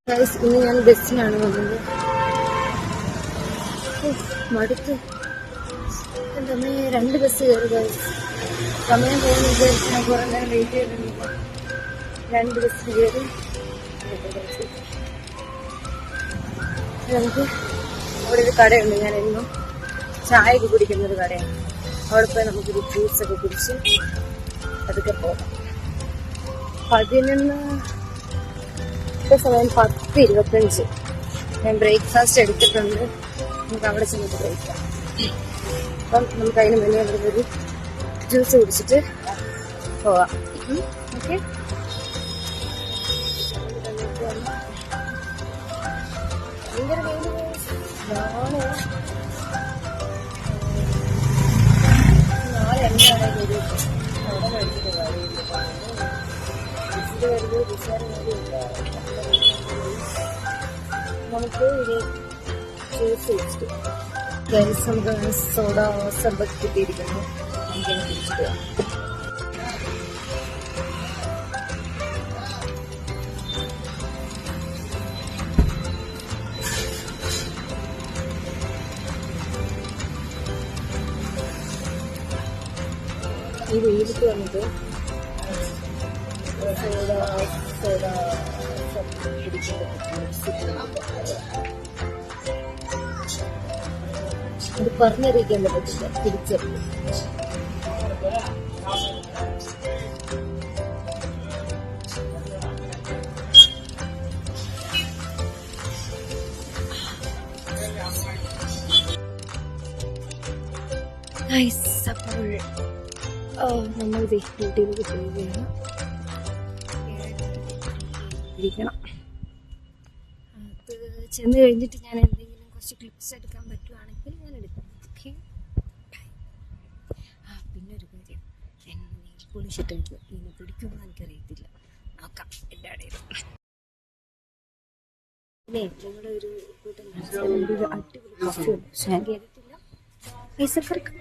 ഇന്ന് ഞാൻ ബസ്സിനാണ് വന്നത്. മടുത്ത് എൻ്റെ 2 ബസ് കയറി. സമയം പോകുന്ന വിചാരിച്ച് ഞാൻ കുറെ നേരം വെയിറ്റ് ചെയ്തിട്ടുണ്ട്. 2 ബസ് കയറി. നമുക്ക് അവിടെ ഒരു കടയുണ്ട്, ഞാൻ എന്നും ചായയൊക്കെ കുടിക്കുന്നൊരു കടയാണ്. അവിടെ പോയി നമുക്കൊരു ജ്യൂസൊക്കെ കുടിച്ച് അതൊക്കെ പോകാം. 11 സമയം 10:25. ഞാൻ ബ്രേക്ക്ഫാസ്റ്റ് എടുത്തിട്ടുണ്ട്. നമുക്ക് അവിടെ ചെന്നിട്ട് കഴിക്കാം. അപ്പം നമുക്ക് അതിന് മുന്നേ അവിടെ ഒരു ജ്യൂസ് കുടിച്ചിട്ട് പോവാം. ഓക്കെ, ഭയങ്കര വെയില്. നാളെ എന്തായാലും ഒരു അവിടെ കഴിച്ചിട്ട് കാര്യമില്ല. ബസ്സിൽ വരുന്നത് ബസ്സുകാരൻ നമുക്ക് ഇനി ജ്യൂസ് കുടിച്ചിട്ട് നമുക്ക് സോഡ സർബത്ത് കിട്ടിയിരിക്കുന്നു. നമുക്കിനി കുടിച്ചിട്ട് ഈ വെയിലത്ത് വന്നിട്ട് സോഡ അത് പറഞ്ഞറിയിക്കാൻ പറ്റില്ല. തിരിച്ചറിയും. അപ്പോൾ നമ്മൾ ഡ്യൂട്ടിയിലേക്ക് പോവുകയാണ്. ഇരിക്കണം. അത് ചെന്ന് കഴിഞ്ഞിട്ട് ഞാൻ എന്തെങ്കിലും കുറച്ച് ക്ലിപ്സ് എടുക്കാൻ പറ്റുവാണെങ്കിൽ ഞാൻ എടുക്കാം. ഓക്കെ. പിന്നെ ഒരു കാര്യം, എന്നെ നെയിൽ പോളിഷ് ഇട്ടിട്ട് ഇനി പിടിക്കുമെന്ന് എനിക്കറിയത്തില്ല. നോക്കാം എല്ലാവരുടെയും. പിന്നെ ഞങ്ങളുടെ ഒരു കൂട്ടം അടിപൊളി പക്ഷെ ഞാൻ കേട്ടിട്ടില്ല. പൈസക്കാർക്ക്